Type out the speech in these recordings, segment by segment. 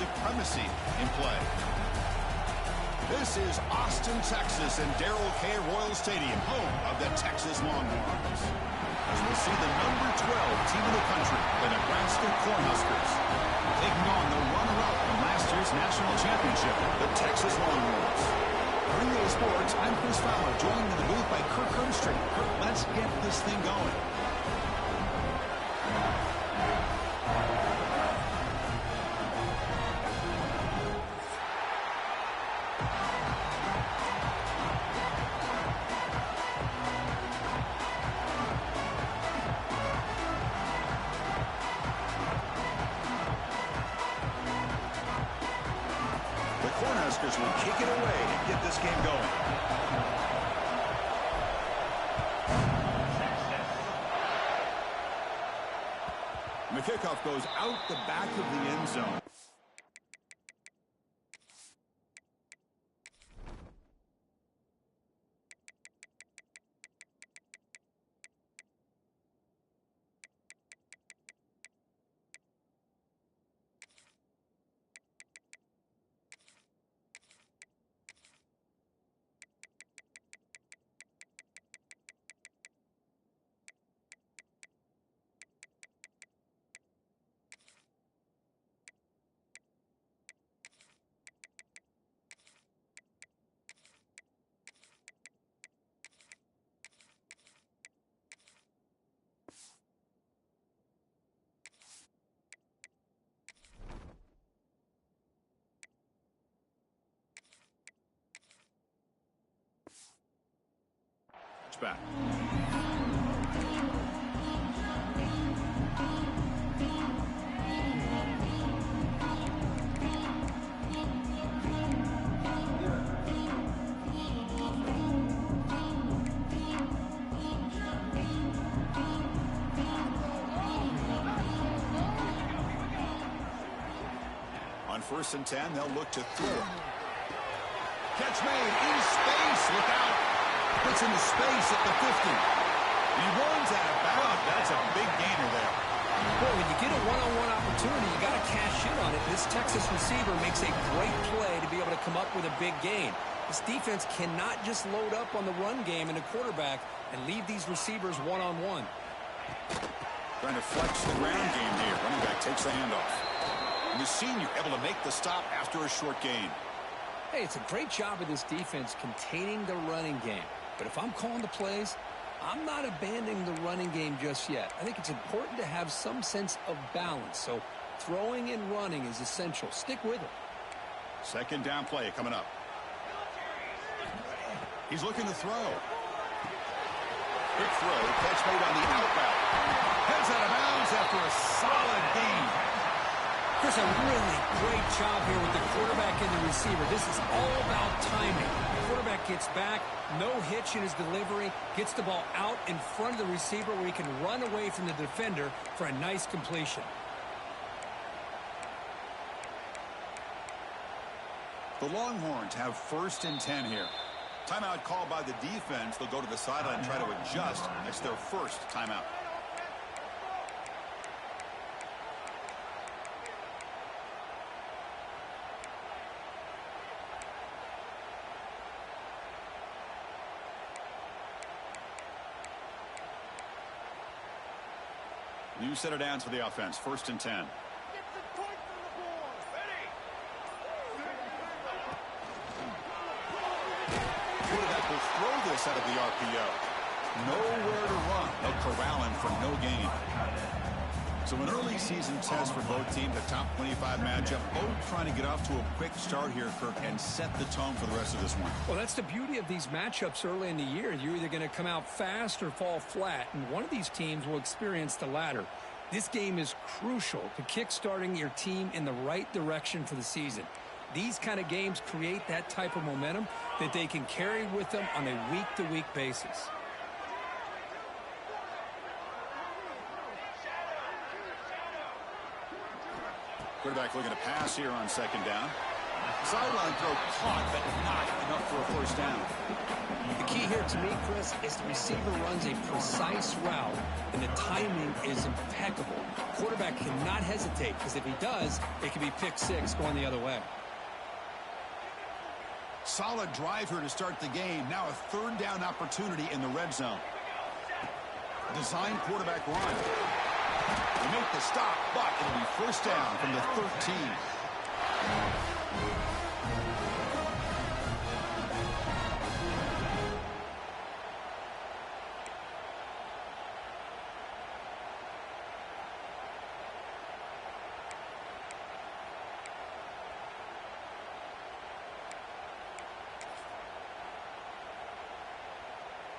supremacy in play. This is Austin, Texas, and Darrell K. Royal Stadium, home of the Texas Longhorns. As we'll see the number 12 team in the country, the Nebraska Cornhuskers, taking on the runner-up from last year's national championship, the Texas Longhorns. For EA Sports, I'm Chris Fowler, joined in the booth by Kirk Herbstreit. Kirk, let's get this thing going. Cornhuskers will kick it away and get this game going. And the kickoff goes out the back of the end zone. Back. On 1st and 10, they'll look to throw. Catch made in space. Look out. Puts into space at the 50. He runs out of bounds. That's a big gainer there. Boy, when you get a one-on-one opportunity, you got to cash in on it. This Texas receiver makes a great play to be able to come up with a big gain. This defense cannot just load up on the run game and a quarterback and leave these receivers one-on-one. Trying to flex the ground game here. Running back takes the handoff. And the senior able to make the stop after a short gain. Hey, it's a great job of this defense containing the running game. But if I'm calling the plays, I'm not abandoning the running game just yet. I think it's important to have some sense of balance. So throwing and running is essential. Stick with it. Second down play coming up. He's looking to throw. Quick throw. Catch made on the out route. Heads out of bounds after a solid gain. Chris, a really great job here with the quarterback and the receiver. This is all about timing. The quarterback gets back, no hitch in his delivery, gets the ball out in front of the receiver where he can run away from the defender for a nice completion. The Longhorns have 1st and 10 here. Timeout called by the defense. They'll go to the sideline and try to adjust. It's their first timeout. New set of downs for the offense. 1st and 10. Quarterback will throw this out of the RPO. Nowhere to run. They'll corral him for no gain. So an early season test for both teams, a top 25 matchup. Both trying to get off to a quick start here, Kirk, and set the tone for the rest of this one. Well, that's the beauty of these matchups early in the year. You're either going to come out fast or fall flat, and one of these teams will experience the latter. This game is crucial to kick-starting your team in the right direction for the season. These kind of games create that type of momentum that they can carry with them on a week-to-week basis. Quarterback looking to pass here on 2nd down. Sideline throw caught, but not enough for a first down. The key here to me, Chris, is the receiver runs a precise route, and the timing is impeccable. Quarterback cannot hesitate, because if he does, it could be pick six going the other way. Solid drive here to start the game. Now a third down opportunity in the red zone. Design quarterback run. They make the stop, but it'll be first down from the 13.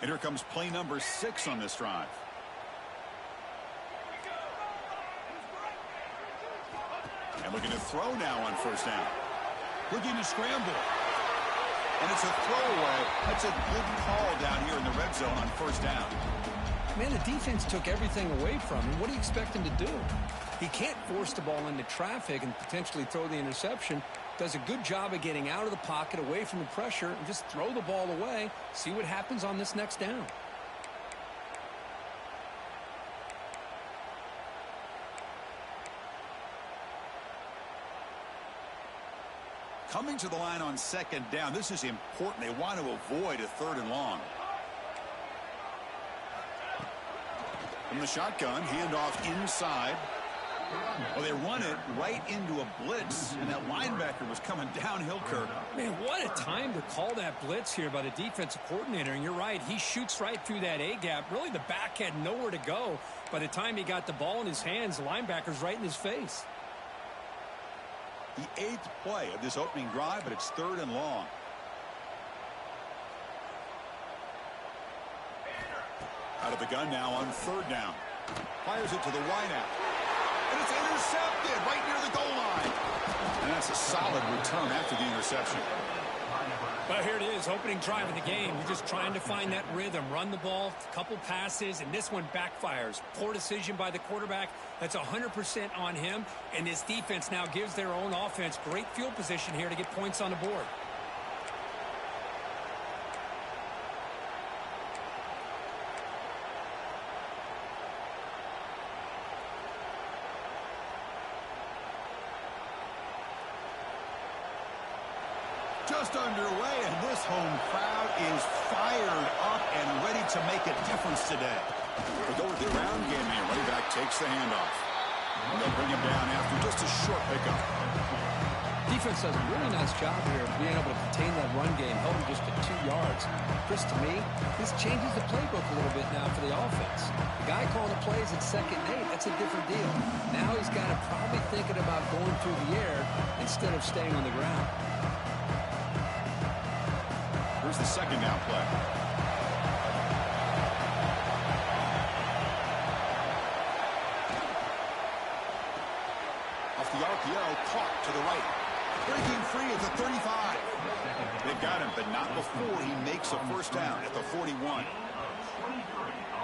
And here comes play number 6 on this drive. And looking to throw now on first down. Looking to scramble. And it's a throwaway. That's a good call down here in the red zone on first down. Man, the defense took everything away from him. What do you expect him to do? He can't force the ball into traffic and potentially throw the interception. Does a good job of getting out of the pocket, away from the pressure, and just throw the ball away. See what happens on this next down. Coming to the line on second down. This is important. They want to avoid a third and long. From the shotgun, handoff inside. Well, they run it right into a blitz, and that linebacker was coming downhill, Kirk. Man, what a time to call that blitz here by the defensive coordinator. And you're right, he shoots right through that A-gap. Really, the back had nowhere to go. By the time he got the ball in his hands, the linebacker's right in his face. The 8th play of this opening drive, but it's third and long. Out of the gun now on third down. Fires it to the wideout. And it's intercepted right near the goal line. And that's a solid return after the interception. Well, here it is, opening drive of the game. You're just trying to find that rhythm, run the ball, a couple passes, and this one backfires. Poor decision by the quarterback. That's 100% on him. And this defense now gives their own offense great field position here to get points on the board. Just underway, and this home crowd is fired up and ready to make a difference today. They go with the ground game here. Running back takes the handoff. And they'll bring him down after just a short pickup. Defense does a really nice job here of being able to contain that run game, held him just to 2 yards. Chris, to me, this changes the playbook a little bit now for the offense. The guy calling the plays at 2nd and 8, that's a different deal. Now he's got to probably thinking about going through the air instead of staying on the ground. Here's the second down play. Off the RPO, caught to the right. Breaking free at the 35. They've got him, but not before he makes a first down at the 41.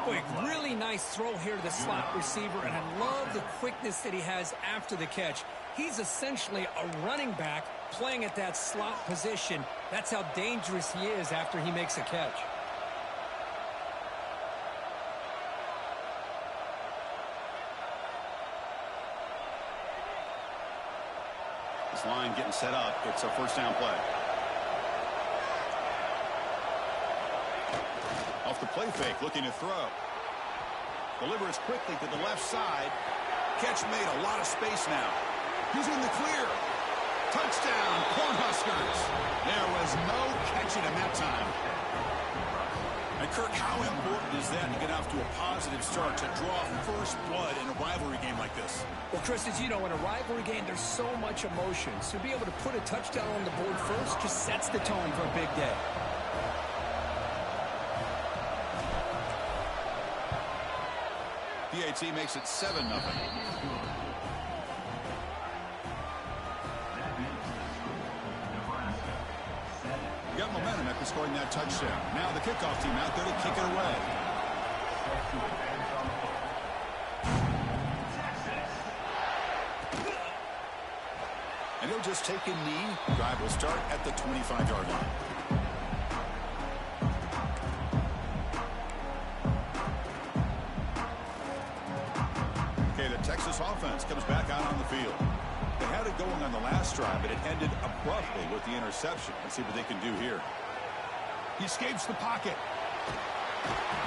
Boy, really nice throw here to the slot receiver, and I love the quickness that he has after the catch. He's essentially a running back playing at that slot position. That's how dangerous he is after he makes a catch. This line getting set up. It's a first down play. Off the play fake, looking to throw. Delivers quickly to the left side. Catch made, a lot of space now. He's in the clear. Touchdown, Cornhuskers. There was no catching him that time. And Kirk, how important is that to get off to a positive start to draw first blood in a rivalry game like this? Well, Chris, as you know, in a rivalry game, there's so much emotion. So to be able to put a touchdown on the board first just sets the tone for a big day. PAT makes it 7-0. Got momentum after scoring that touchdown. Now the kickoff team out there to kick it away. And he'll just take a knee. Drive will start at the 25-yard line. Okay, the Texas offense comes back out on the field. They had it going on the last drive, but it ended abruptly with the interception. Let's see what they can do here. He escapes the pocket.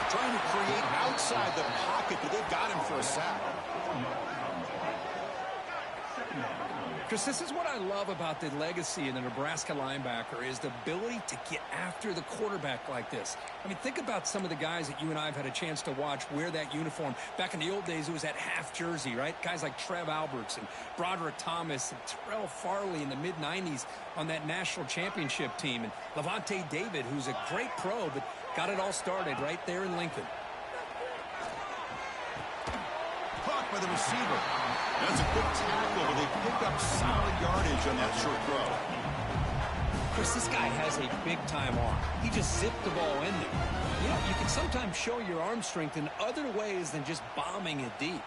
Trying to create outside the pocket, but they've got him for a sack. Chris, this is what I love about the legacy in the Nebraska linebacker is the ability to get after the quarterback like this. I mean, think about some of the guys that you and I have had a chance to watch wear that uniform. Back in the old days, it was that half jersey, right? Guys like Trev Alberts and Broderick Thomas and Terrell Farley in the mid-90s on that national championship team. And Levante David, who's a great pro, but got it all started right there in Lincoln. Caught by the receiver. That's a good tackle, but they picked up solid yardage on that short throw. Chris, this guy has a big-time arm. He just zipped the ball in there. You know, you can sometimes show your arm strength in other ways than just bombing it deep.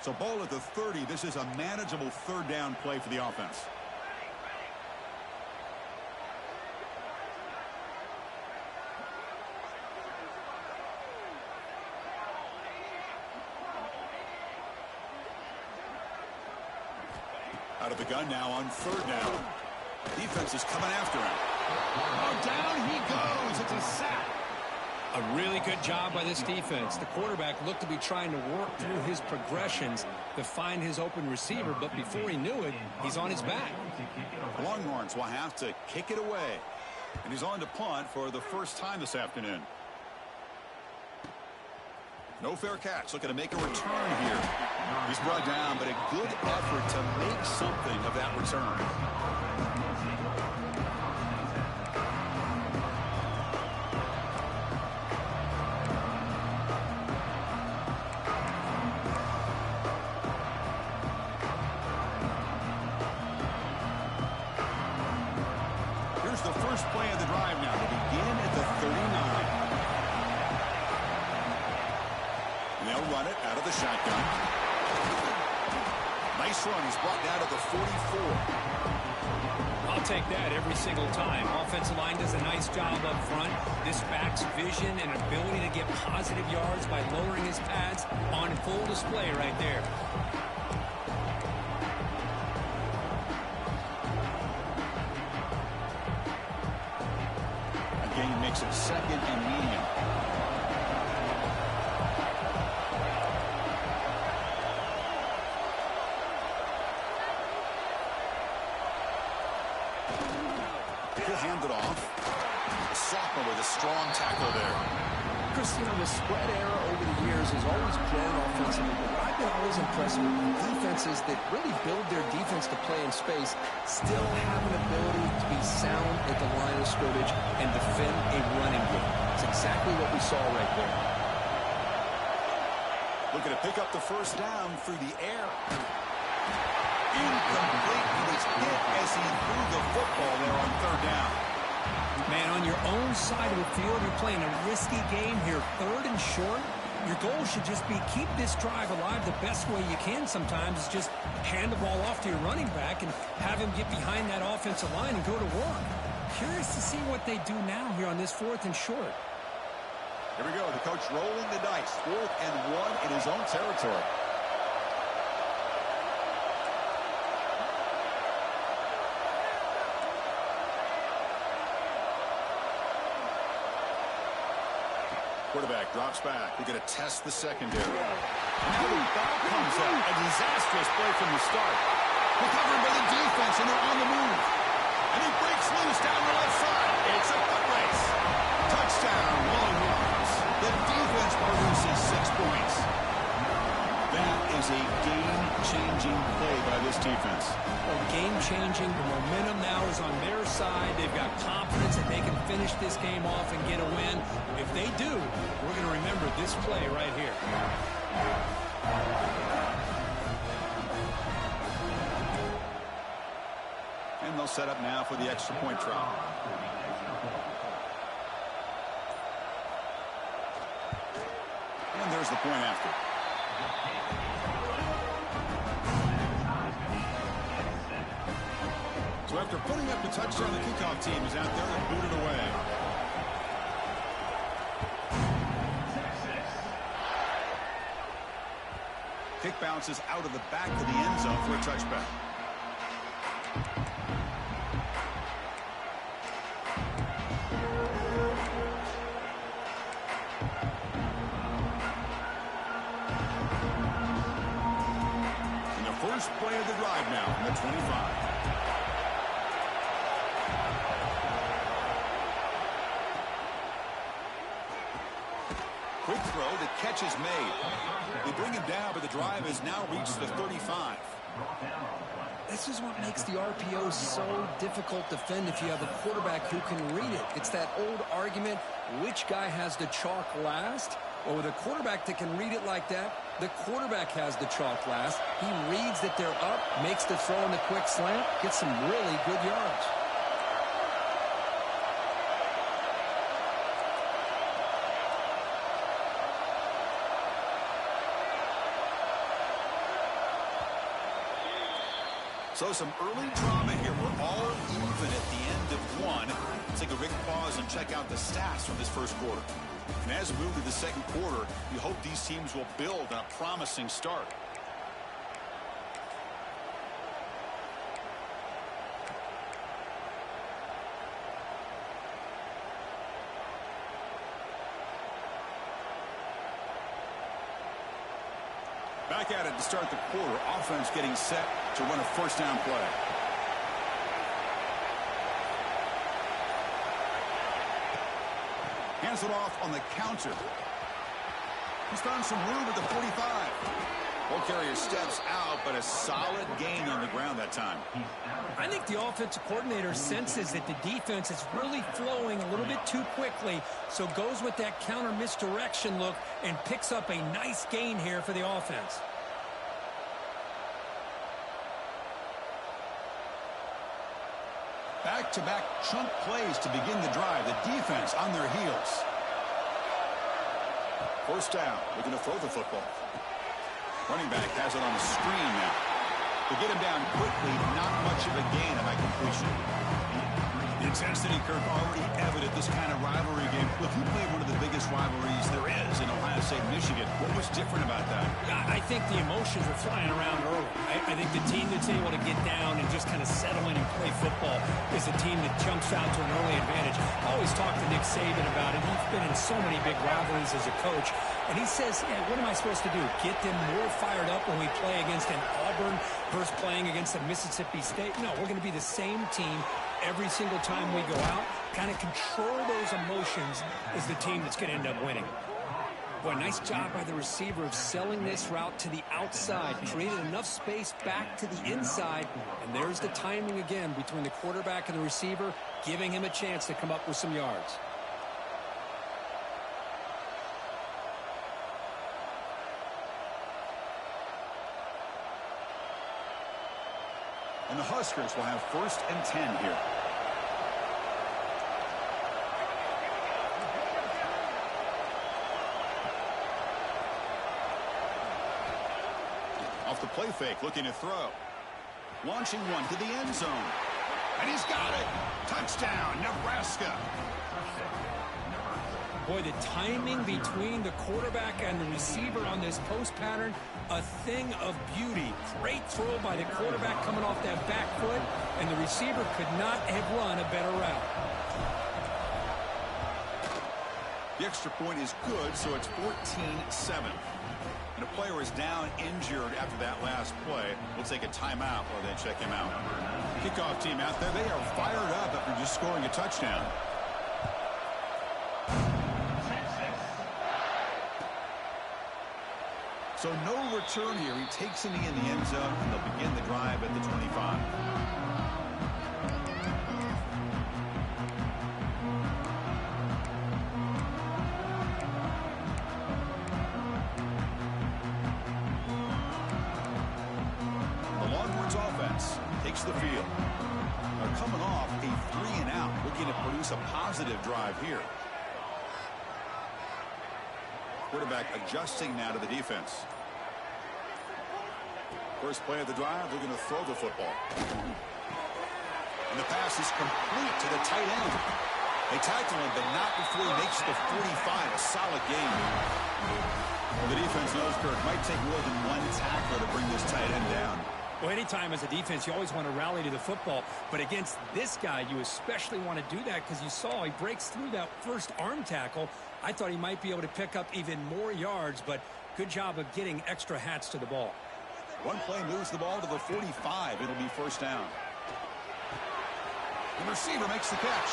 So ball at the 30. This is a manageable third down play for the offense. Out of the gun now on third down. Defense is coming after him. Oh, down he goes. It's a sack. A really good job by this defense. The quarterback looked to be trying to work through his progressions to find his open receiver, but before he knew it, he's on his back. Longhorns will have to kick it away. And he's on to punt for the first time this afternoon. No fair catch. Looking to make a return here. He's brought down, but a good effort to make something of that return. Here's the first play of the drive now to begin at the 39. They'll run it out of the shotgun. Nice run. He's brought down to the 44. I'll take that every single time. Offensive line does a nice job up front. This back's vision and ability to get positive yards by lowering his pads on full display right there. Again, makes it second and medium. Hand it off. Sophomore with a strong tackle there. Chris, you know, the spread era over the years has always grown offensively, but I've been always impressed with defenses that really build their defense to play in space, still have an ability to be sound at the line of scrimmage and defend a running game. It's exactly what we saw right there. Looking to pick up the first down through the air. Incomplete. He was hit as he threw the football there on third down. Man, on your own side of the field, you're playing a risky game here, third and short. Your goal should just be keep this drive alive the best way you can sometimes is just hand the ball off to your running back and have him get behind that offensive line and go to work. Curious to see what they do now here on this fourth and short. Here we go. The coach rolling the dice. 4th and 1 in his own territory. Quarterback drops back. We're going to test the secondary. Now the ball comes up. A disastrous play from the start. Recovered by the defense, and they're on the move. And he breaks loose down the left side. It's a foot race. Touchdown, Longhorns. The defense produces 6 points. That is a game-changing play by this defense. Well, game-changing. The momentum now is on their side. They've got confidence that they can finish this game off and get a win. If they do, we're going to remember this play right here. And they'll set up now for the extra point try. And they're scores the point after. So after putting up the touchdown, the kickoff team is out there and booted away. Kick bounces out of the back of the end zone for a touchback. And the first play of the drive now from the 25. Quick throw, the catch is made. They bring him down, but the drive has now reached the 35. This is what makes the RPO so difficult to defend if you have a quarterback who can read it. It's that old argument, which guy has the chalk last? Well, with a quarterback that can read it like that, the quarterback has the chalk last. He reads that they're up, makes the throw in the quick slant, gets some really good yards. So some early drama here. We're all even at the end of one. Let's take a quick pause and check out the stats from this first quarter. And as we move to the second quarter, we hope these teams will build on a promising start. Back at it to start the quarter. Offense getting set to run a first down play. Hands it off on the counter. He's found some room at the 45. Ball carrier steps out, but a solid gain on the ground that time. I think the offensive coordinator senses that the defense is really flowing a little bit too quickly, so goes with that counter misdirection look and picks up a nice gain here for the offense. Back-to-back chunk plays to begin the drive. The defense on their heels. First down, looking to throw the football. Running back has it on the screen now. To get him down quickly, not much of a gain on that completion. The intensity curve already evident this kind of rivalry game. Look, you played one of the biggest rivalries there is in Ohio State, Michigan. What was different about that? I think the emotions are flying around early. I think the team that's able to get down and just kind of settle in and play football is a team that jumps out to an early advantage. I always talk to Nick Saban about it. He's been in so many big rivalries as a coach. And he says, yeah, what am I supposed to do? Get them more fired up when we play against an Auburn versus playing against a Mississippi State? No, we're going to be the same team every single time we go out. Kind of control those emotions is the team that's going to end up winning. Boy, nice job by the receiver of selling this route to the outside. Created enough space back to the inside. And there's the timing again between the quarterback and the receiver, giving him a chance to come up with some yards. And the Huskers will have 1st and 10 here. Off the play fake, looking to throw. Launching one to the end zone. And he's got it. Touchdown, Nebraska. Boy, the timing between the quarterback and the receiver on this post pattern, a thing of beauty. Great throw by the quarterback coming off that back foot, and the receiver could not have run a better route. The extra point is good, so it's 14-7. And a player is down injured after that last play. We'll take a timeout while they check him out. Kickoff team out there, they are fired up after just scoring a touchdown. So no return here. He takes it in the end zone, and they'll begin the drive at the 25. The Longhorns offense takes the field. They're coming off a 3-and-out, looking to produce a positive drive here. quarterback adjusting now to the defense. First play of the drive, they're going to throw the football. And the pass is complete to the tight end. They tackle him, but not before he makes the 45. A solid gain. Well, the defense knows, Kirk, might take more than one tackler to bring this tight end down. Well, anytime as a defense, you always want to rally to the football. But against this guy, you especially want to do that because you saw he breaks through that first arm tackle. I thought he might be able to pick up even more yards, but good job of getting extra hats to the ball. One play moves the ball to the 45. It'll be first down. The receiver makes the catch.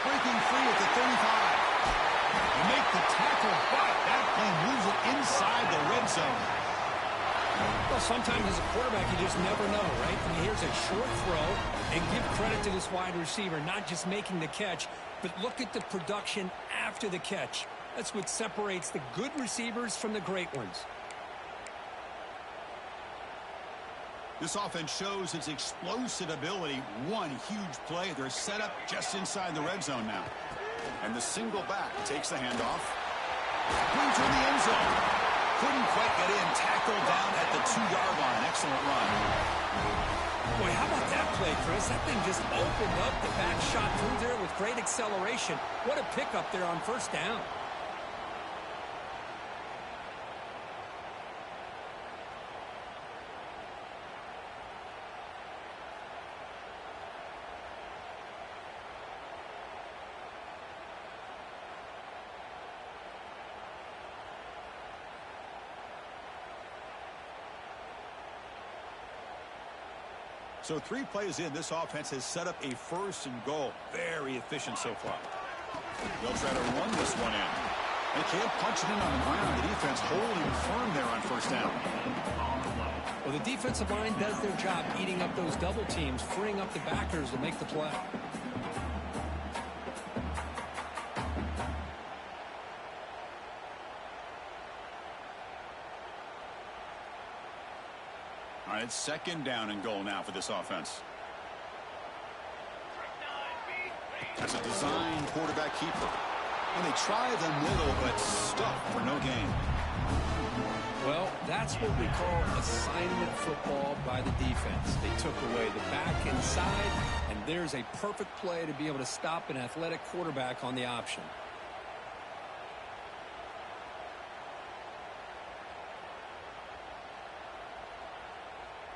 Breaking free at the 35. They make the tackle, but that play moves it inside the red zone. Well, sometimes as a quarterback, you just never know, right? I mean, here's a short throw, and give credit to this wide receiver, not just making the catch, but look at the production after the catch. That's what separates the good receivers from the great ones. This offense shows its explosive ability. One huge play. They're set up just inside the red zone now. And the single back takes the handoff. Brings her in the end zone. Couldn't quite get in. Tackled down at the 2-yard line. Excellent run. Boy, how about that play, Chris? That thing just opened up. The back shot through there with great acceleration. What a pickup there on first down. So 3 plays in, this offense has set up a first and goal. Very efficient so far. They'll try to run this one in. They can't punch it in on the ground. The defense holding firm there on first down. Well, the defensive line does their job eating up those double teams, freeing up the backers to make the play. All right, it's second down and goal now for this offense. That's a design quarterback keeper. And they try the middle, but stuck for no gain. Well, that's what we call assignment football by the defense. They took away the back inside, and there's a perfect play to be able to stop an athletic quarterback on the option.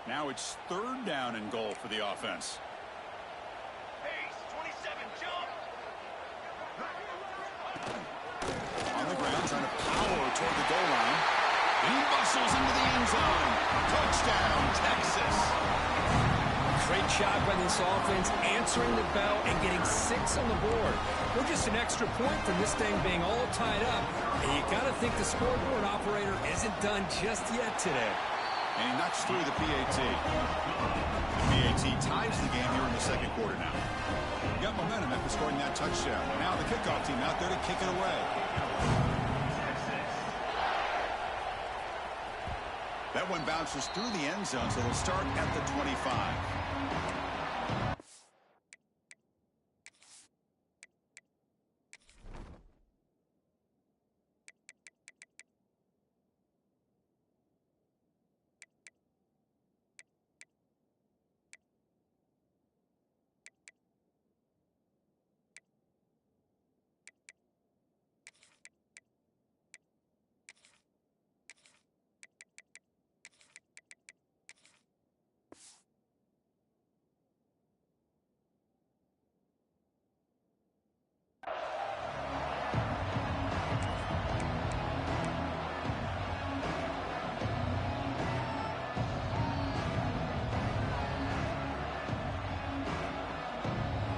Now it's third down and goal for the offense. Pace, 27, jump. On the ground, trying to power toward the goal line. He bustles into the end zone. Touchdown, Texas. Great job by this offense, answering the bell and getting 6 on the board. We're just an extra point from this thing being all tied up. And you got to think the scoreboard operator isn't done just yet today. And he knocks through the PAT. The PAT ties the game here in the second quarter now. Got momentum after scoring that touchdown. Now the kickoff team out there to kick it away. That one bounces through the end zone, so they'll start at the 25.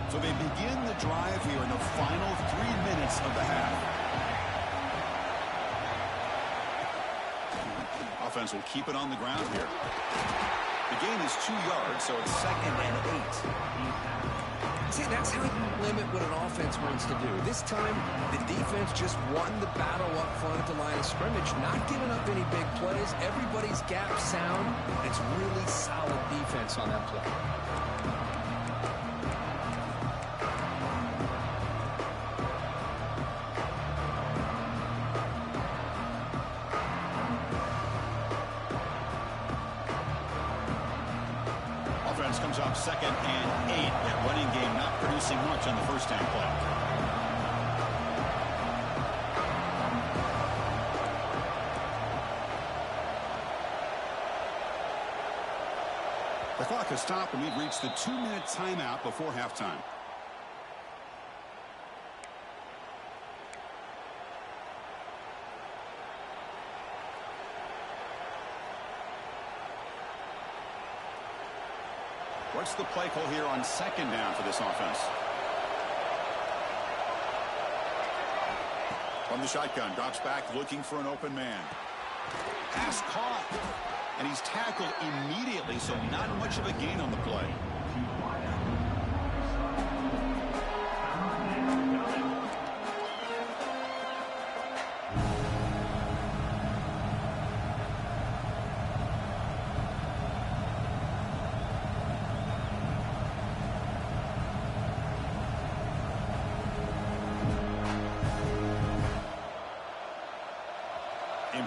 So they begin the drive here in the final 3 minutes of the half. Offense will keep it on the ground here. The gain is 2 yards, so it's 2nd and 8. See, that's how you limit what an offense wants to do. This time, the defense just won the battle up front at the line of scrimmage, not giving up any big plays. Everybody's gap sound. It's really solid defense on that play. offense comes up 2nd and 8. That running game not producing much on the first down play. The clock has stopped, and we've reached the 2-minute timeout before halftime. What's the play call here on 2nd down for this offense? From the shotgun, drops back looking for an open man. Pass caught. And he's tackled immediately, so not much of a gain on the play.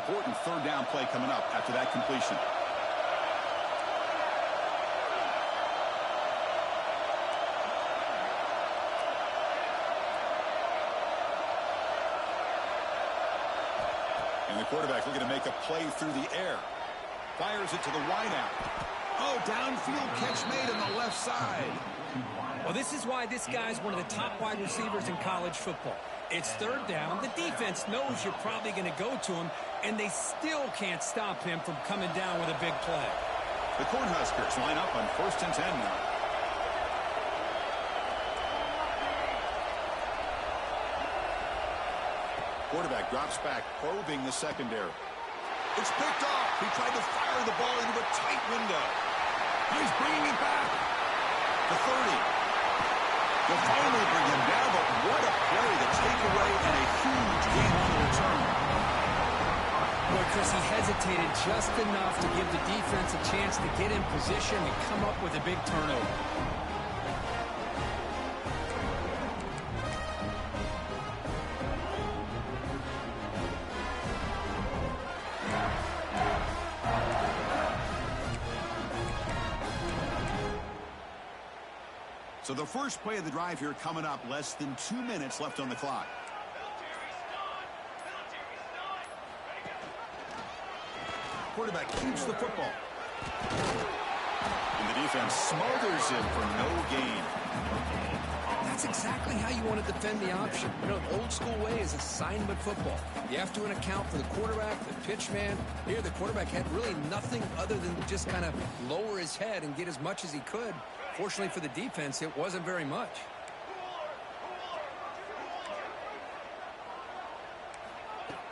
Important 3rd down play coming up after that completion. And the quarterback looking to make a play through the air. Fires it to the wideout. Oh, downfield catch made on the left side. Well, this is why this guy's one of the top wide receivers in college football. It's 3rd down. The defense knows you're probably going to go to him, and they still can't stop him from coming down with a big play. The Cornhuskers line up on 1st and 10 now. Quarterback drops back, probing the secondary. It's picked off. He tried to fire the ball into a tight window. He's bringing it back. The 30. They'll finally bring him down, but what a play, the takeaway, and a huge gain on the return. Boy, Chris, he hesitated just enough to give the defense a chance to get in position and come up with a big turnover. So the first play of the drive here coming up, less than 2 minutes left on the clock. Quarterback keeps the football. And the defense smothers it for no gain. That's exactly how you want to defend the option. You know, the old school way is assignment football. You have to account for the quarterback, the pitch man. Here, the quarterback had really nothing other than just kind of lower his head and get as much as he could. Fortunately for the defense, it wasn't very much.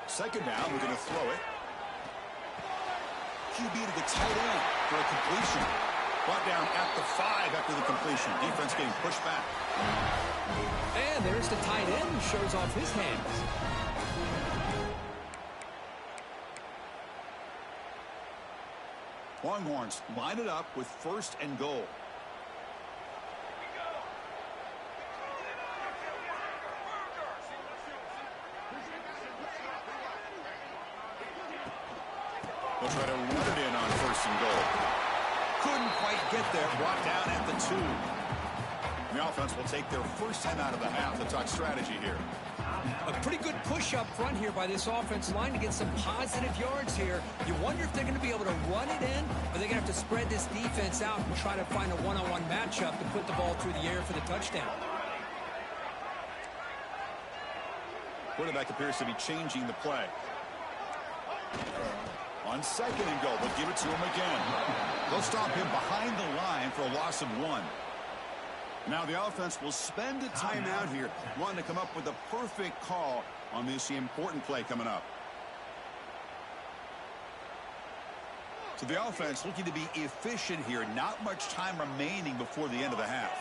Second down, we're going to throw it. QB to the tight end for a completion. Brought down at the 5 after the completion. Defense getting pushed back. And there's the tight end who shows off his hands. Longhorns line it up with 1st and goal. They'll try to run it in on 1st and goal. Couldn't quite get there. Brought down at the 2. The offense will take their first time out of the half to talk strategy here. A pretty good push up front here by this offensive line to get some positive yards here. You wonder if they're going to be able to run it in, or they're going to have to spread this defense out and try to find a one-on-one matchup to put the ball through the air for the touchdown. Quarterback appears to be changing the play. On 2nd and goal, they'll give it to him again. They'll stop him behind the line for a loss of 1. Now the offense will spend a timeout here, wanting to come up with a perfect call on this important play coming up. So the offense looking to be efficient here. Not much time remaining before the end of the half.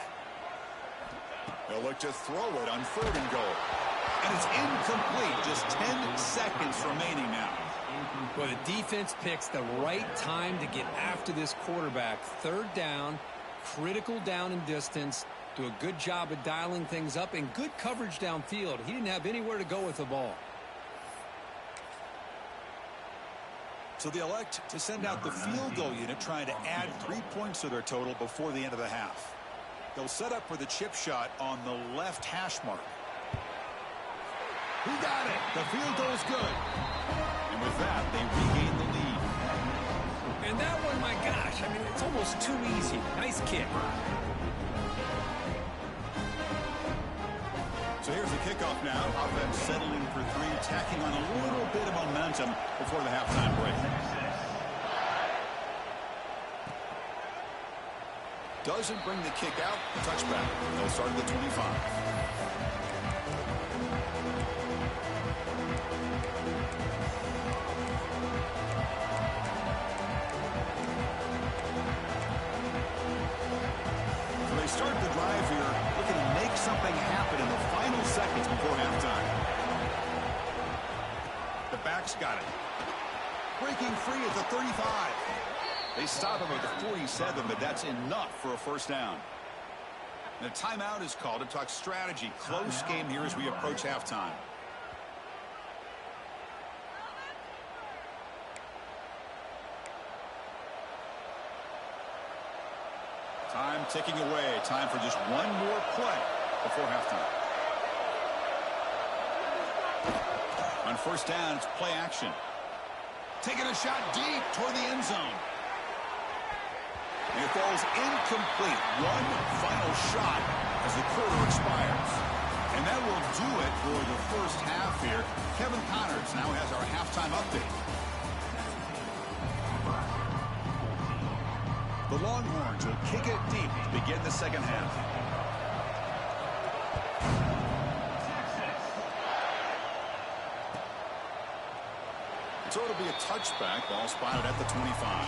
They'll look to throw it on 3rd and goal. And it's incomplete. Just 10 seconds remaining now. Well, the defense picks the right time to get after this quarterback. 3rd down, critical down and distance. Do a good job of dialing things up and good coverage downfield. He didn't have anywhere to go with the ball. So they elect to send out the field goal unit, trying to add 3 points to their total before the end of the half. They'll set up for the chip shot on the left hash mark. He got it. The field goal is good. And with that, they regain the lead. And that one, my gosh, I mean, it's almost too easy. Nice kick. So here's the kickoff now. Offense settling for three, tacking on a little bit of momentum before the halftime break. Doesn't bring the kick out. Touchback. They'll start at the 25. Start the drive here, looking to make something happen in the final seconds before halftime. The back's got it. Breaking free at the 35. They stop him at the 47, but that's enough for a first down. And a timeout is called to talk strategy. Close game here as we approach halftime. Time ticking away. Time for just one more play before halftime. On first down, it's play action. Taking a shot deep toward the end zone. And it falls incomplete. One final shot as the quarter expires. And that will do it for the first half here. Kevin Connors now has our halftime update. The Longhorns will kick it deep to begin the second half. So it'll be a touchback. Ball spotted at the 25.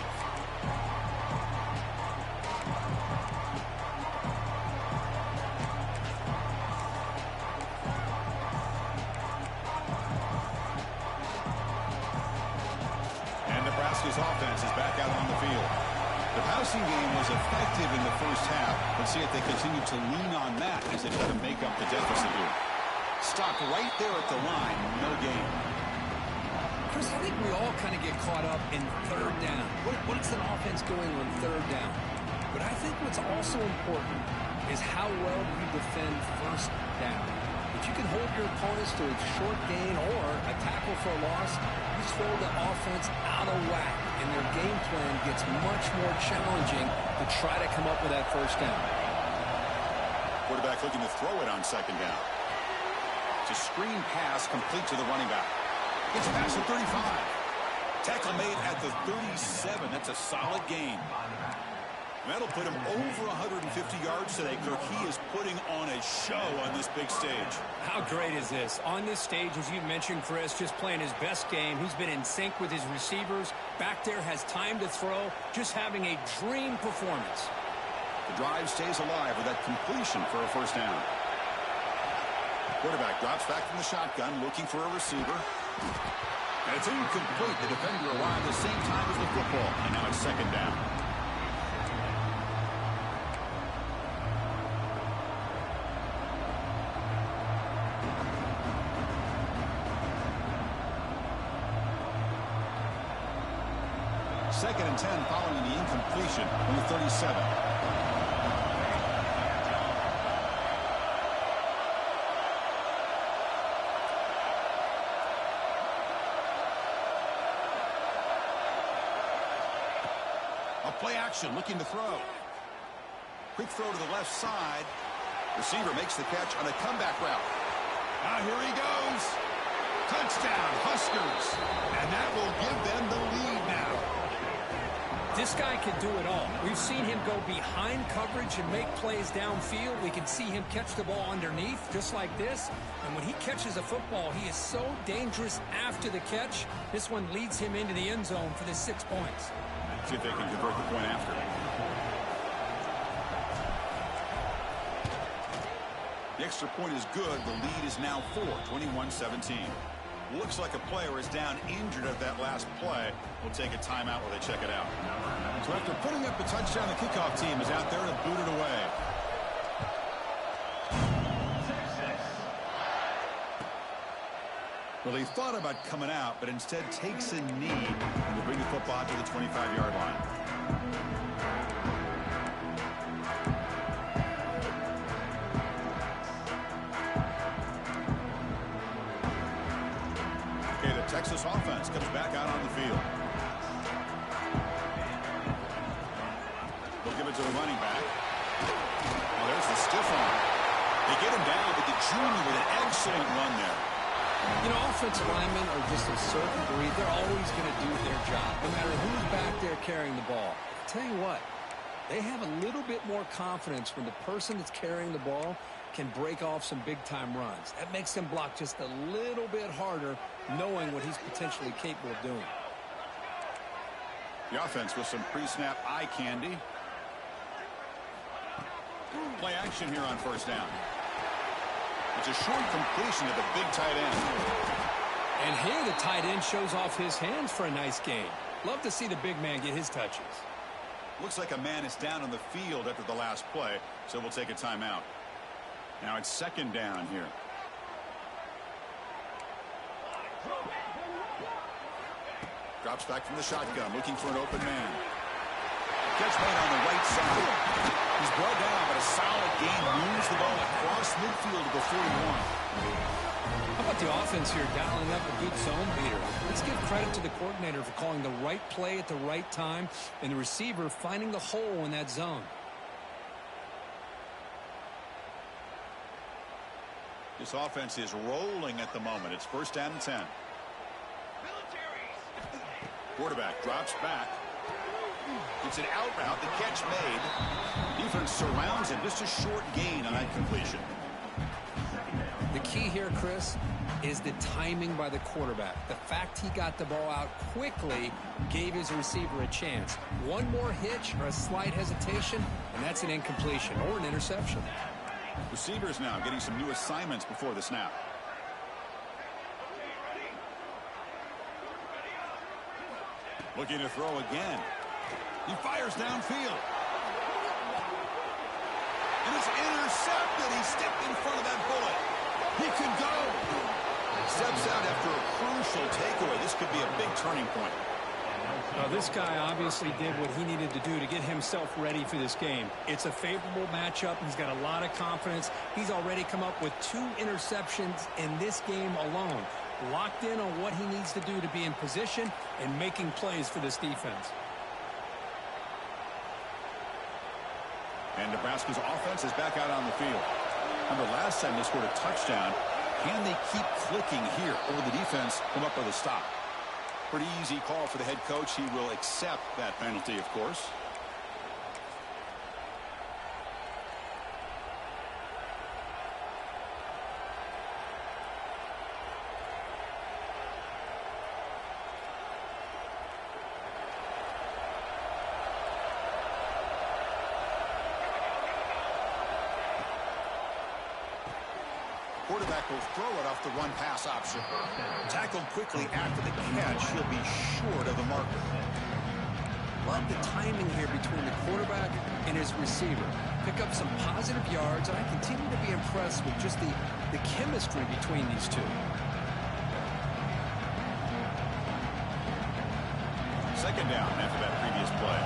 And Nebraska's offense is back out on the field. The passing game was effective in the first half. Let's see if they continue to lean on that as they try to make up the deficit here. Stopped right there at the line. No gain. Chris, I think we all kind of get caught up in third down. What's an offense doing on third down? But I think what's also important is how well you defend first down. If you can hold your opponents to a short gain or a tackle for a loss, you throw the offense out of whack, and their game plan gets much more challenging to try to come up with that first down. Quarterback looking to throw it on second down. It's a screen pass complete to the running back. Gets past the 35. Tackle made at the 37. That's a solid gain. That'll put him over 150 yards today, Kirk. He is putting on a show on this big stage. How great is this? On this stage, as you mentioned, Chris, just playing his best game. He's been in sync with his receivers. Back there, has time to throw. Just having a dream performance. The drive stays alive with that completion for a first down. Quarterback drops back from the shotgun, looking for a receiver. And it's incomplete. The defender arrived at the same time as the football. And now it's second down. Second and 10 following the incompletion on the 37. A play action looking to throw. Quick throw to the left side. Receiver makes the catch on a comeback route. Now here he goes. Touchdown, Huskers. And that will give them the lead now. This guy can do it all. We've seen him go behind coverage and make plays downfield. We can see him catch the ball underneath, just like this. And when he catches a football, he is so dangerous after the catch. This one leads him into the end zone for the 6 points. See if they can convert the point after. The extra point is good. The lead is now 4, 21-17. Looks like a player is down injured at that last play. We'll take a timeout while they check it out. So after putting up the touchdown, the kickoff team is out there to boot it away. Well, he thought about coming out, but instead takes a knee and will bring the football to the 25-yard line. Okay, the Texas offense comes back out on the field. They'll give it to the running back. Well, there's the stiff arm. They get him down, but the junior with an excellent run there. You know, offensive linemen are just a certain breed. They're always going to do their job, no matter who's back there carrying the ball. I'll tell you what, they have a little bit more confidence when the person that's carrying the ball can break off some big-time runs. That makes them block just a little bit harder, knowing what he's potentially capable of doing. The offense with some pre-snap eye candy. Play action here on first down. It's a short completion to the big tight end. And here the tight end shows off his hands for a nice gain. Love to see the big man get his touches. Looks like a man is down on the field after the last play, so we'll take a timeout. Now it's second down here. Drops back from the shotgun, looking for an open man. Catch made on the right side. He's brought down, but a solid gain moves the ball across midfield to the 41. How about the offense here dialing up a good zone beater? Let's give credit to the coordinator for calling the right play at the right time and the receiver finding the hole in that zone. This offense is rolling at the moment. It's first down and 10. Quarterback drops back. It's an out route. The catch made. Defense surrounds him. Just a short gain on that completion. The key here, Chris, is the timing by the quarterback. The fact he got the ball out quickly gave his receiver a chance. One more hitch or a slight hesitation, and that's an incompletion or an interception. Receivers now getting some new assignments before the snap. Looking to throw again. He fires downfield. And it's intercepted. He stepped in front of that bullet. He can go. Steps out after a crucial takeaway. This could be a big turning point. This guy obviously did what he needed to do to get himself ready for this game. It's a favorable matchup. He's got a lot of confidence. He's already come up with 2 interceptions in this game alone. Locked in on what he needs to do to be in position and making plays for this defense. And Nebraska's offense is back out on the field. Remember, last time they scored a touchdown. Can they keep clicking here, or will the defense come up with a stop? Pretty easy call for the head coach. He will accept that penalty, of course. Quarterback will throw it off the run pass option. Tackled quickly after the catch. He'll be short of the marker. Love the timing here between the quarterback and his receiver. Pick up some positive yards, and I continue to be impressed with just the chemistry between these two. Second down after that previous play.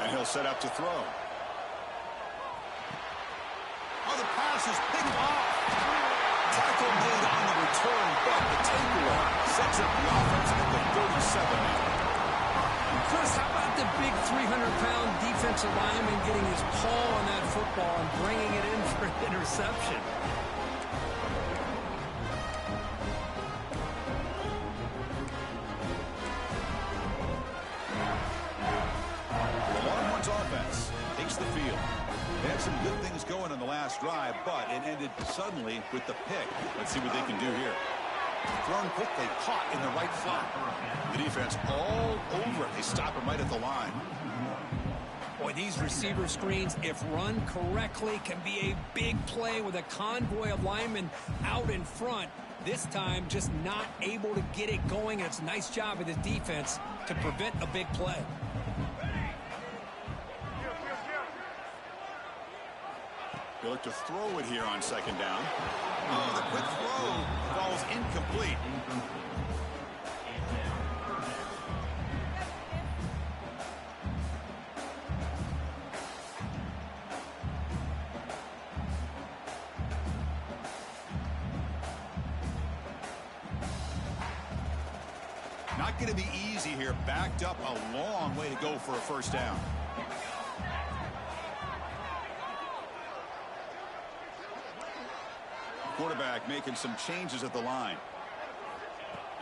And he'll set up to throw. Oh, the pass is picked off. Tackle made on the return, but the takeaway sets up the offense at the 37. Chris, how about the big 300-pound defensive lineman getting his paw on that football and bringing it in for an interception? Some good things going on the last drive, but it ended suddenly with the pick. Let's see what they can do here. Thrown quickly, caught in the right flat. The defense all over it. They stop him right at the line. Boy, these receiver screens, if run correctly, can be a big play with a convoy of linemen out in front. This time, just not able to get it going. And it's a nice job of the defense to prevent a big play. look to throw it here on second down. Oh, the quick throw falls incomplete. Not going to be easy here. Backed up a long way to go for a first down. Quarterback making some changes at the line.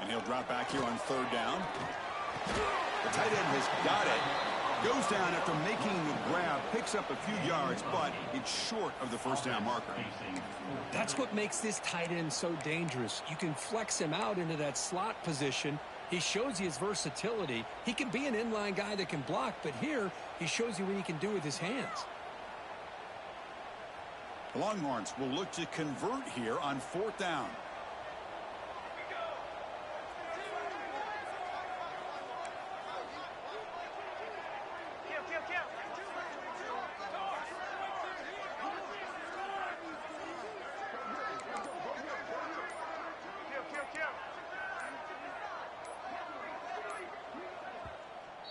And he'll drop back here on third down. The tight end has got it. Goes down after making the grab. Picks up a few yards, but it's short of the first down marker. That's what makes this tight end so dangerous. You can flex him out into that slot position. He shows you his versatility. He can be an inline guy that can block, but here he shows you what he can do with his hands. The Longhorns will look to convert here on fourth down.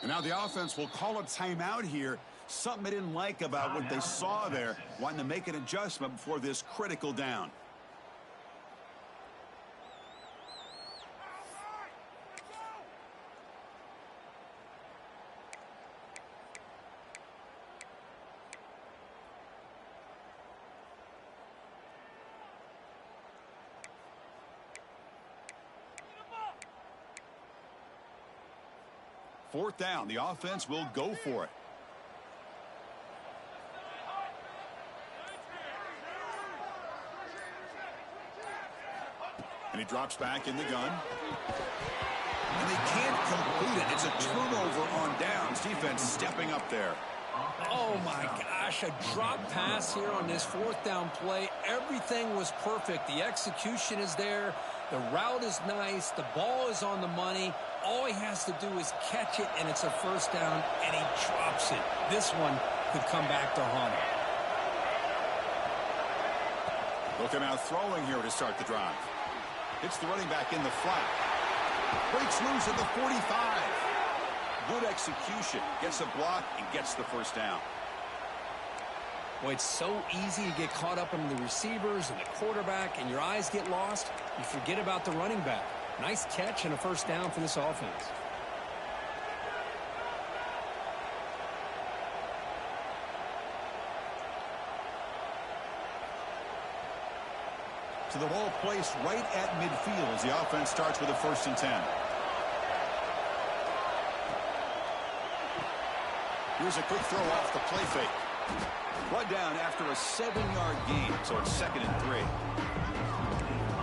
And now the offense will call a timeout here. Something they didn't like about what they saw there. Wanting to make an adjustment before this critical down. Fourth down, the offense will go for it. And he drops back in the gun. And they can't complete it. It's a turnover on downs. Defense stepping up there. Oh, my gosh, a drop pass here on this fourth down play. Everything was perfect. The execution is there. The route is nice. The ball is on the money. All he has to do is catch it, and it's a first down, and he drops it. This one could come back to haunt him. Looking out throwing here to start the drive. Hits the running back in the flat. Breaks loose at the 45. Good execution. Gets a block and gets the first down. Boy, it's so easy to get caught up in the receivers and the quarterback, and your eyes get lost. You forget about the running back. Nice catch and a first down for this offense. To the ball placed right at midfield as the offense starts with a 1st and 10. Here's a quick throw off the play fake. Brought down after a 7-yard gain, so it's 2nd and 3.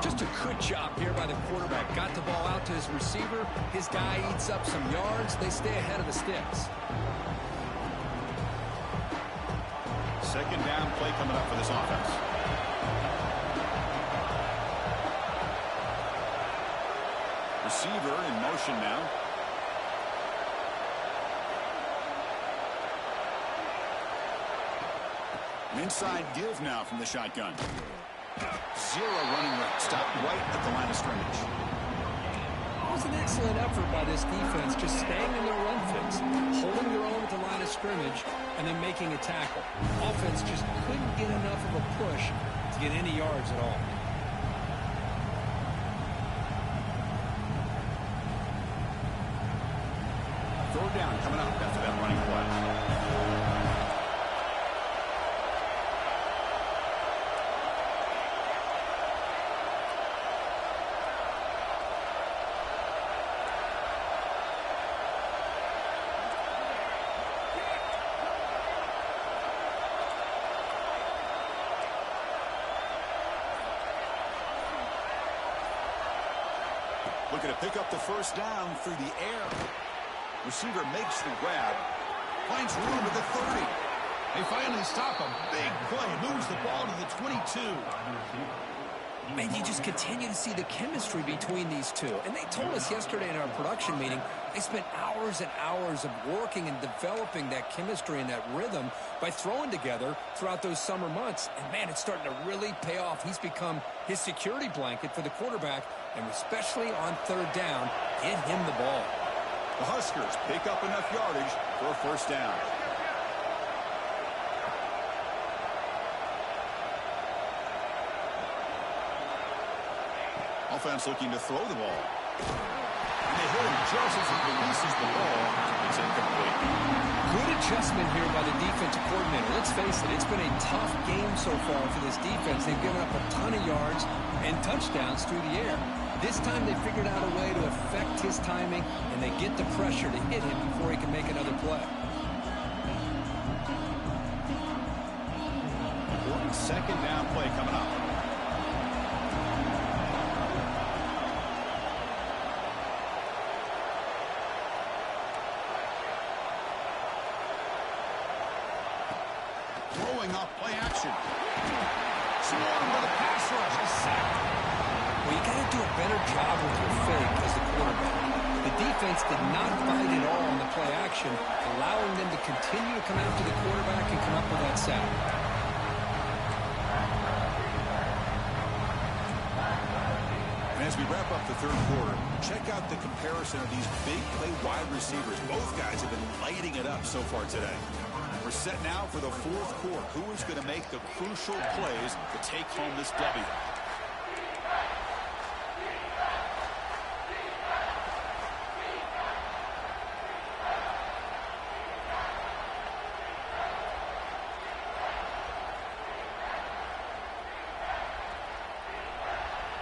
Just a good job here by the quarterback. Got the ball out to his receiver. His guy eats up some yards. They stay ahead of the sticks. 2nd down play coming up for this offense. Receiver in motion now. An inside give now from the shotgun. 0 running route. Stopped right at the line of scrimmage. It was an excellent effort by this defense, just staying in their run fix, holding their own at the line of scrimmage, and then making a tackle. Offense just couldn't get enough of a push to get any yards at all. Third down coming up after that running play. Looking to pick up the first down through the air. Receiver makes the grab. Finds room at the 30. They finally stop him. Big play. Moves the ball to the 22. Man, you just continue to see the chemistry between these two. And they told us yesterday in our production meeting, they spent hours and hours of working and developing that chemistry and that rhythm by throwing together throughout those summer months. And, man, it's starting to really pay off. He's become his security blanket for the quarterback, and especially on third down, get him the ball. The Huskers pick up enough yardage for a first down. Offense looking to throw the ball. And they hit him just as he releases the ball. It's incomplete. Good adjustment here by the defensive coordinator. Let's face it, it's been a tough game so far for this defense. They've given up a ton of yards and touchdowns through the air. This time they figured out a way to affect his timing, and they get the pressure to hit him before he can make another play. Important second down play coming up. Up play action. Swarmed by the pass rush. He's sacked. Well, you got to do a better job with your fake as the quarterback. The defense did not bite at all on the play action, allowing them to continue to come after the quarterback and come up with that sack. And as we wrap up the third quarter, check out the comparison of these big play wide receivers. Both guys have been lighting it up so far today. We're set now for the fourth quarter. Who is going to make the crucial plays to take home this W?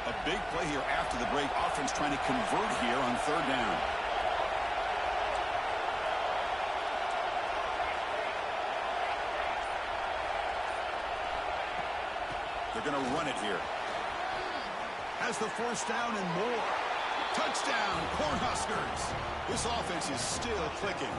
A big play here after the break. Offense trying to convert here on third down. They're going to run it here. Has the first down and more. Touchdown, Cornhuskers. This offense is still clicking.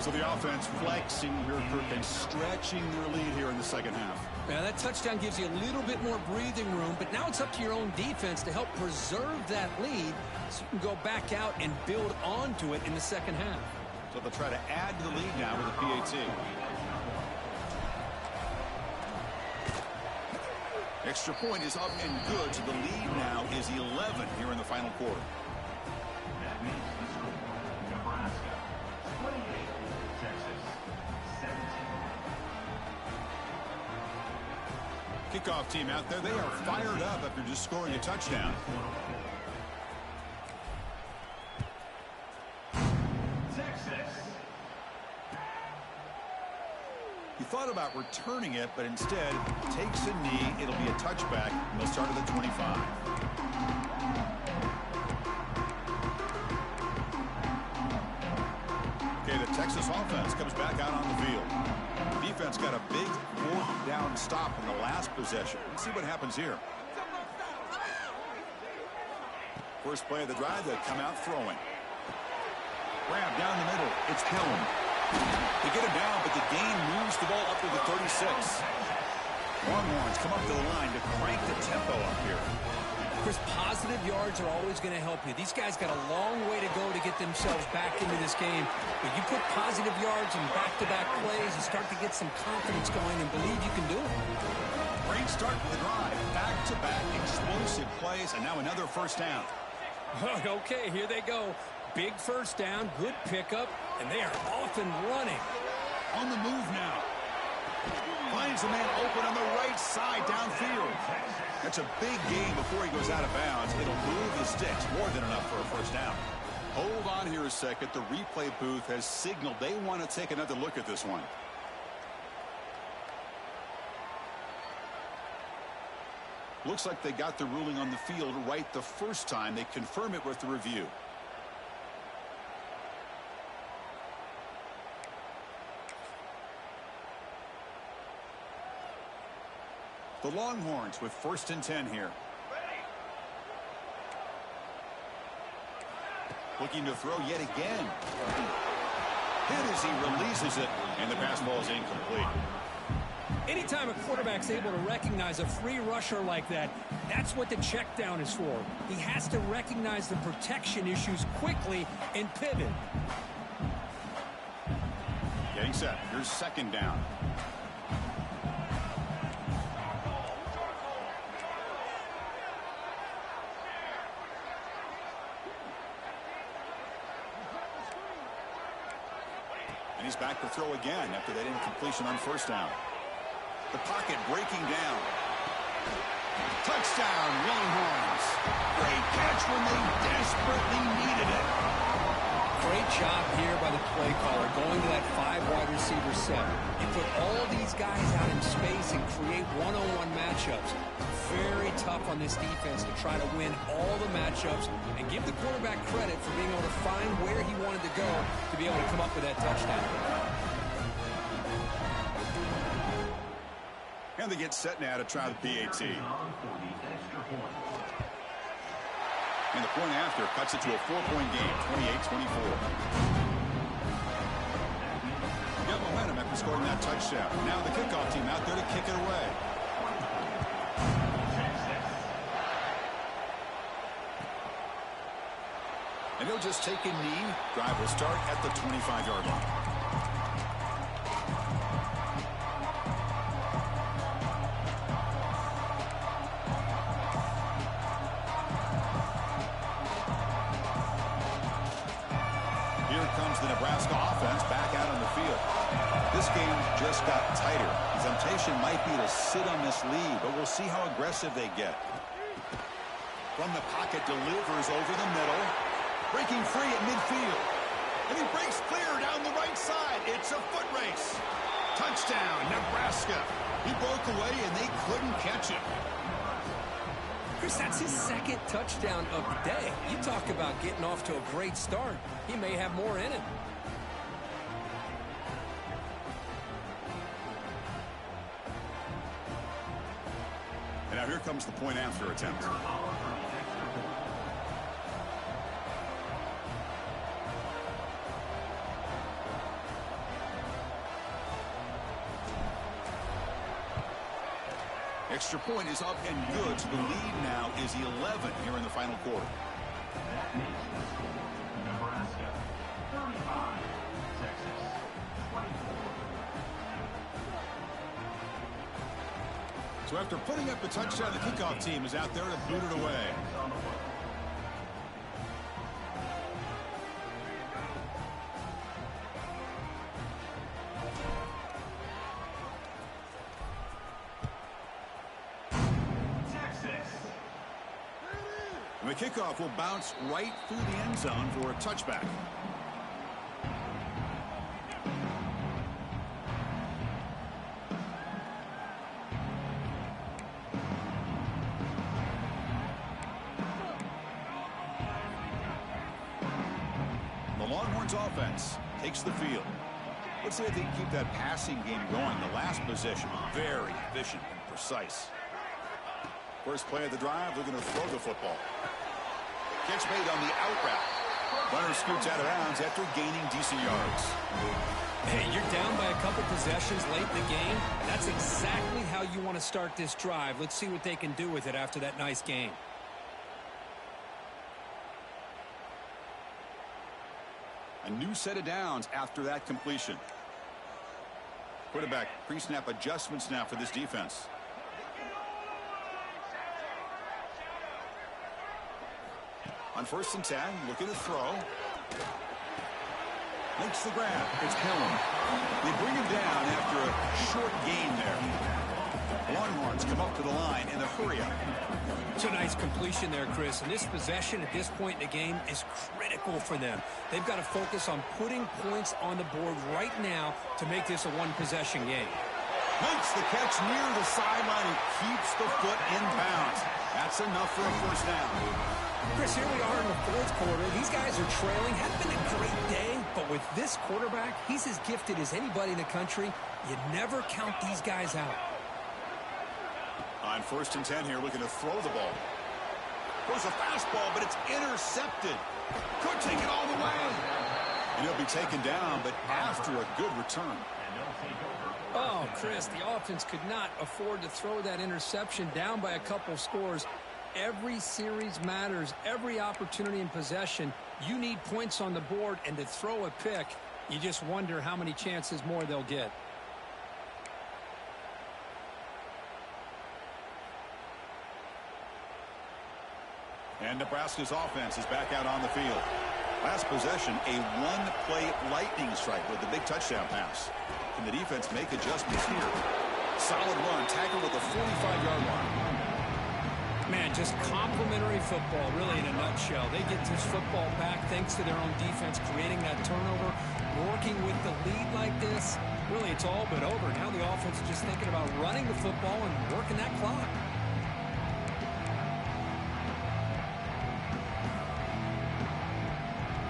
So the offense flexing here, and stretching their lead here in the second half. Yeah, that touchdown gives you a little bit more breathing room, but now it's up to your own defense to help preserve that lead so you can go back out and build onto it in the second half. So they'll try to add to the lead now with a PAT. Extra point is up and good, so the lead now is 11 here in the final quarter. That means the score, Nebraska 28, Texas 17. Kickoff team out there, they are fired up after just scoring a touchdown. He thought about returning it, but instead takes a knee. It'll be a touchback. They'll start at the 25. Okay, the Texas offense comes back out on the field. Defense got a big fourth down stop in the last possession. Let's see what happens here. First play of the drive, they come out throwing. Grab down the middle. It's Killen. They get him down, but the gain moves the ball up to the 36. Longhorns come up to the line to crank the tempo up here. Chris, positive yards are always going to help you. These guys got a long way to go to get themselves back into this game. But you put positive yards in back-to-back plays and start to get some confidence going and believe you can do it. Great start to the drive. Back-to-back explosive plays, and now another first down. Okay, here they go. Big first down, good pickup, and they are off and running. On the move now. Finds a man open on the right side downfield. That's a big gain before he goes out of bounds. It'll move the sticks, more than enough for a first down. Hold on here a second. The replay booth has signaled they want to take another look at this one. Looks like they got the ruling on the field right the first time. They confirm it with the review. The Longhorns with 1st and 10 here. Looking to throw yet again. Hit as he releases it, and the pass ball is incomplete. Anytime a quarterback's able to recognize a free rusher like that, that's what the check down is for. He has to recognize the protection issues quickly and pivot. Getting set. Here's second down. And he's back to throw again after that incompletion on first down. The pocket breaking down. Touchdown, Longhorns. Great catch when they desperately needed it. Great job here by the play caller, going to that 5 wide receiver set. You put all these guys out in space and create one-on-one matchups. Very tough on this defense to try to win all the matchups and give the quarterback credit for being able to find where he wanted to go to be able to come up with that touchdown. And they get set now to try the PAT. And the point after cuts it to a 4-point game, 28-24. Got momentum after scoring that touchdown. Now the kickoff team out there to kick it away. And he'll just take a knee. Drive will start at the 25-yard line. The Nebraska offense back out on the field. This game just got tighter. The temptation might be to sit on this lead, but we'll see how aggressive they get. From the pocket, delivers over the middle. Breaking free at midfield. And he breaks clear down the right side. It's a foot race. Touchdown, Nebraska. He broke away, and they couldn't catch him. Chris, that's his second touchdown of the day. You talk about getting off to a great start. He may have more in him. And now here comes the point after attempt. Extra point is up and good. So the lead now is 11 here in the final quarter. That makes the score Nebraska 35, Texas 24. So after putting up the touchdown, the kickoff team is out there to boot it away. The kickoff will bounce right through the end zone for a touchback. The Longhorns offense takes the field. Let's see if they can keep that passing game going. The last possession, very efficient and precise. First play of the drive, looking to throw the football. Catch made on the out route. Runner scoots out of bounds after gaining decent yards. Hey, you're down by a couple possessions late in the game. That's exactly how you want to start this drive. Let's see what they can do with it after that nice game. A new set of downs after that completion. Quarterback pre-snap adjustments now for this defense. On 1st and 10, looking to throw. Makes the grab. It's Pelham. They bring him down after a short gain there. Longhorns come up to the line in the hurry-up. It's a nice completion there, Chris. And this possession at this point in the game is critical for them. They've got to focus on putting points on the board right now to make this a one-possession game. Makes the catch near the sideline and keeps the foot in bounds. That's enough for a first down. Chris, here we are in the fourth quarter. These guys are trailing. Hadn't been a great day, but with this quarterback, he's as gifted as anybody in the country. You never count these guys out. On 1st and 10 here, looking to throw the ball. Throws a fastball, but it's intercepted. Could take it all the way. And he'll be taken down, but after a good return. Oh, Chris, the offense could not afford to throw that interception down by a couple scores. Every series matters. Every opportunity in possession, you need points on the board, and to throw a pick, you just wonder how many chances more they'll get. And Nebraska's offense is back out on the field. Last possession, a one-play lightning strike with the big touchdown pass. Can the defense make adjustments here? Solid run, tackled at the 45-yard line. Man, just complimentary football, really, in a nutshell. They get this football back thanks to their own defense, creating that turnover, working with the lead like this. Really, it's all but over. Now the offense is just thinking about running the football and working that clock.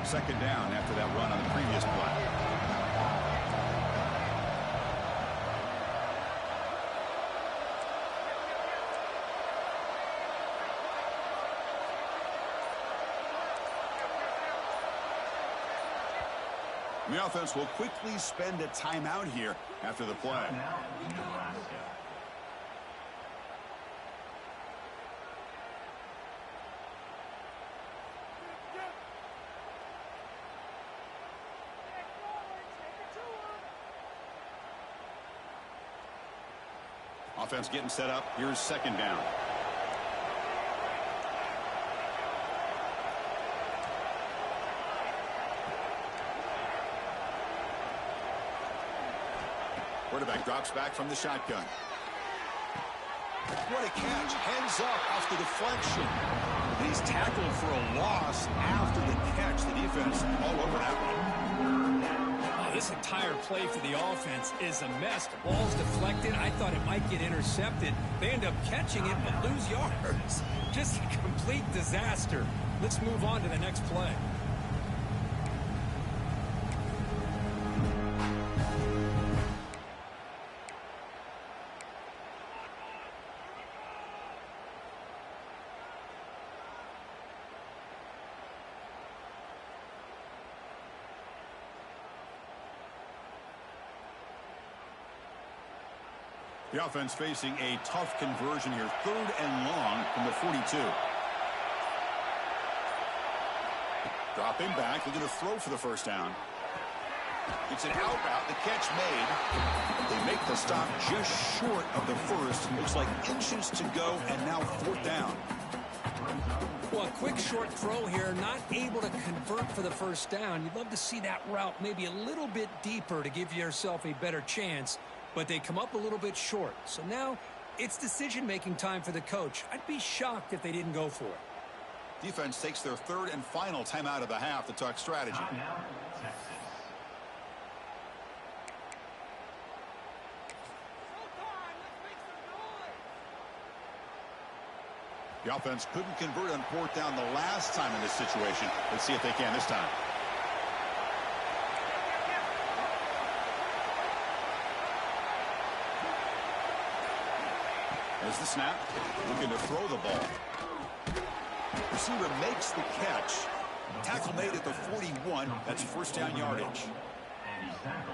Second down after that run on the previous play. The offense will quickly spend a timeout here after the play. Now, Nebraska. Offense getting set up. Here's second down. Quarterback drops back from the shotgun. What a catch. Hands up off the deflection. And he's tackled for a loss after the catch. The defense all over that one. Oh, this entire play for the offense is a mess. The ball's deflected. I thought it might get intercepted. They end up catching it but lose yards. Just a complete disaster. Let's move on to the next play. The offense facing a tough conversion here. Third and long from the 42. Dropping back, looking to throw for the first down. It's an out route, the catch made. They make the stop just short of the first. Looks like inches to go, and now fourth down. Well, a quick short throw here, not able to convert for the first down. You'd love to see that route maybe a little bit deeper to give yourself a better chance, but they come up a little bit short. So now it's decision-making time for the coach. I'd be shocked if they didn't go for it. Defense takes their third and final timeout of the half to talk strategy. Now, Texas. The offense couldn't convert on fourth down the last time in this situation. Let's see if they can this time. There's the snap. Looking to throw the ball. Receiver makes the catch. Tackle made at the 41. That's first down yardage.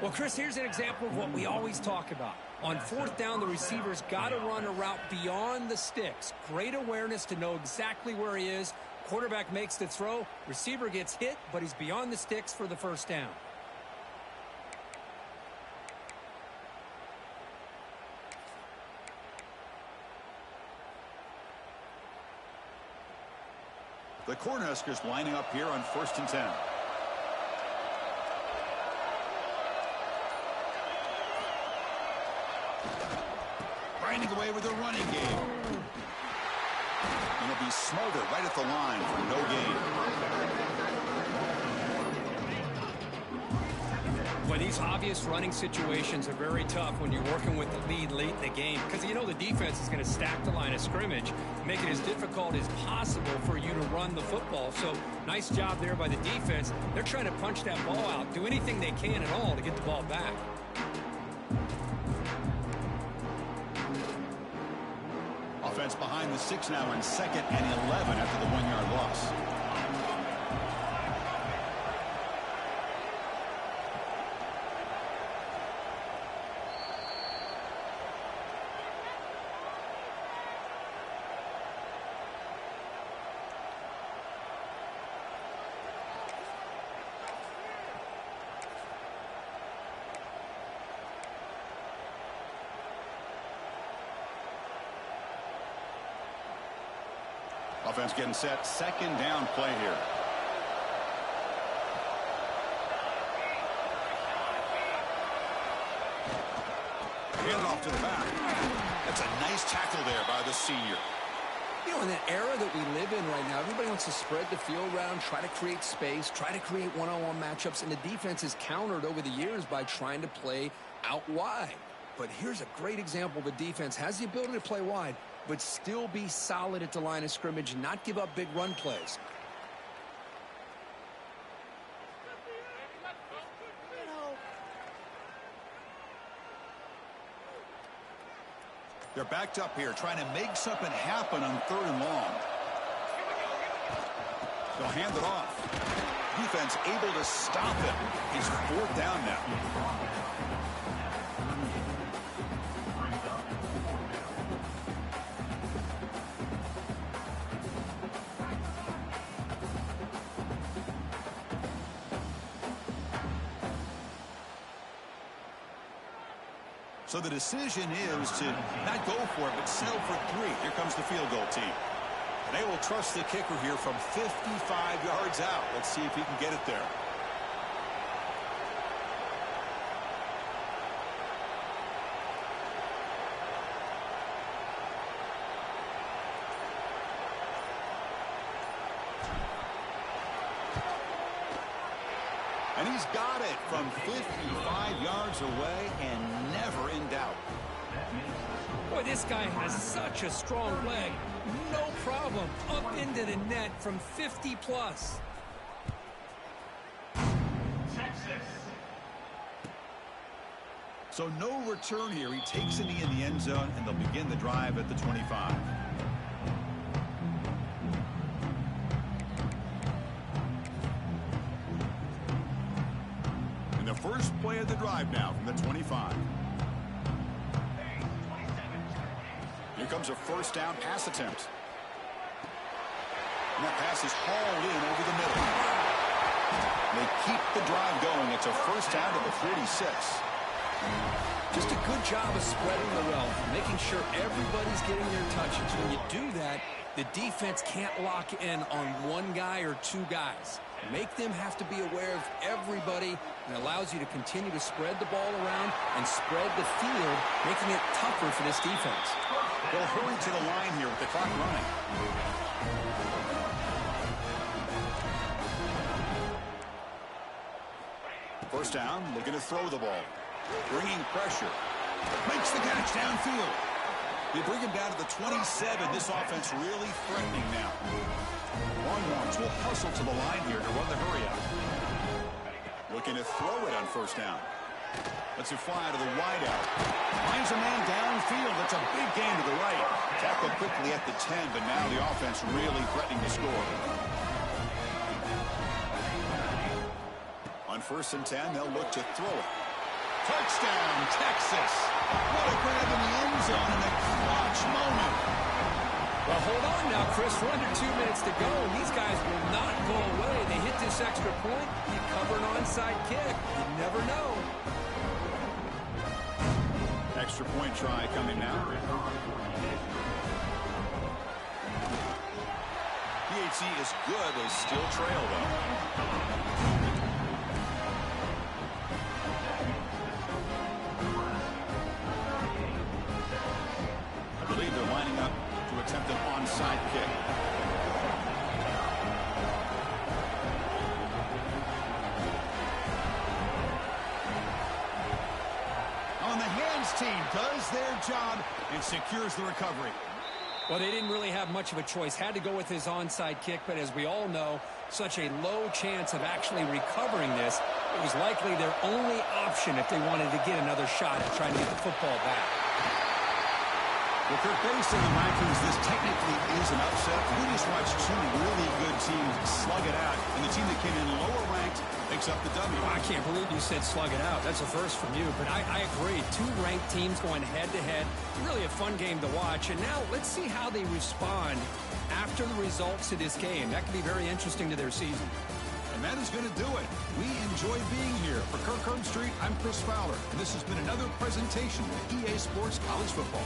Well, Chris, here's an example of what we always talk about. On fourth down, the receiver's got to run a route beyond the sticks. Great awareness to know exactly where he is. Quarterback makes the throw. Receiver gets hit, but he's beyond the sticks for the first down. The Cornhuskers lining up here on 1st and 10. Grinding away with a running game. And he'll be smarter right at the line for no gain. Well, these obvious running situations are very tough when you're working with the lead late in the game, because you know the defense is going to stack the line of scrimmage, make it as difficult as possible for you to run the football. So nice job there by the defense. They're trying to punch that ball out, do anything they can at all to get the ball back. Offense behind the 6 now on 2nd and 11 after the 1-yard loss. Offense getting set. Second down play here. Hand off to the back. That's a nice tackle there by the senior. You know, in that era that we live in right now, everybody wants to spread the field around, try to create space, try to create one-on-one matchups, and the defense is countered over the years by trying to play out wide. But here's a great example of a defense has the ability to play wide, but still be solid at the line of scrimmage and not give up big run plays. They're backed up here, trying to make something happen on 3rd and long. They'll hand it off. Defense able to stop it. He's 4th down now. So the decision is to not go for it, but settle for 3. Here comes the field goal team. And they will trust the kicker here from 55 yards out. Let's see if he can get it there. And he's got it from 55 yards away and never in doubt. Boy, this guy has such a strong leg. No problem. Up into the net from 50 plus. Texas. So no return here. He takes it in the end zone, and they'll begin the drive at the 25. First play of the drive now from the 25. Here comes a first down pass attempt. And that pass is hauled in over the middle. They keep the drive going. It's a first down to the 46. Just a good job of spreading the wealth, making sure everybody's getting their touches. When you do that, the defense can't lock in on one guy or 2 guys. Make them have to be aware of everybody, and allows you to continue to spread the ball around and spread the field, making it tougher for this defense. They'll hurry to the line here with the clock running. First down, looking to throw the ball. Bringing pressure. Makes the catch downfield. They bring him down to the 27. This offense really threatening now. Longhorns will hustle to the line here to run the hurry out. Looking to throw it on first down. Lets it fly to the wideout. Finds a man downfield. That's a big gain to the right. Tackled quickly at the 10, but now the offense really threatening to score. On 1st and 10, they'll look to throw it. Touchdown, Texas. What a grab in the end zone in a clutch moment. Well, hold on now, Chris. We're under 2 minutes to go, and these guys will not go away. They hit this extra point. You cover an onside kick. You never know. Extra point try coming now. PHC is good. They still trail, though. I believe they're lining up to attempt an onside kick. On the hands team does their job and secures the recovery. Well, they didn't really have much of a choice. Had to go with his onside kick, but as we all know, such a low chance of actually recovering this. It was likely their only option if they wanted to get another shot at trying to get the football back. Well, Kirk, based on the rankings, this technically is an upset. We just watched 2 really good teams slug it out, and the team that came in lower ranked picks up the W. I can't believe you said slug it out. That's a first from you, but I agree. 2 ranked teams going head-to-head. Really a fun game to watch, and now let's see how they respond after the results of this game. That could be very interesting to their season. And that is going to do it. We enjoy being here. For Kirk Herbstreit, I'm Chris Fowler, and this has been another presentation of EA Sports College Football.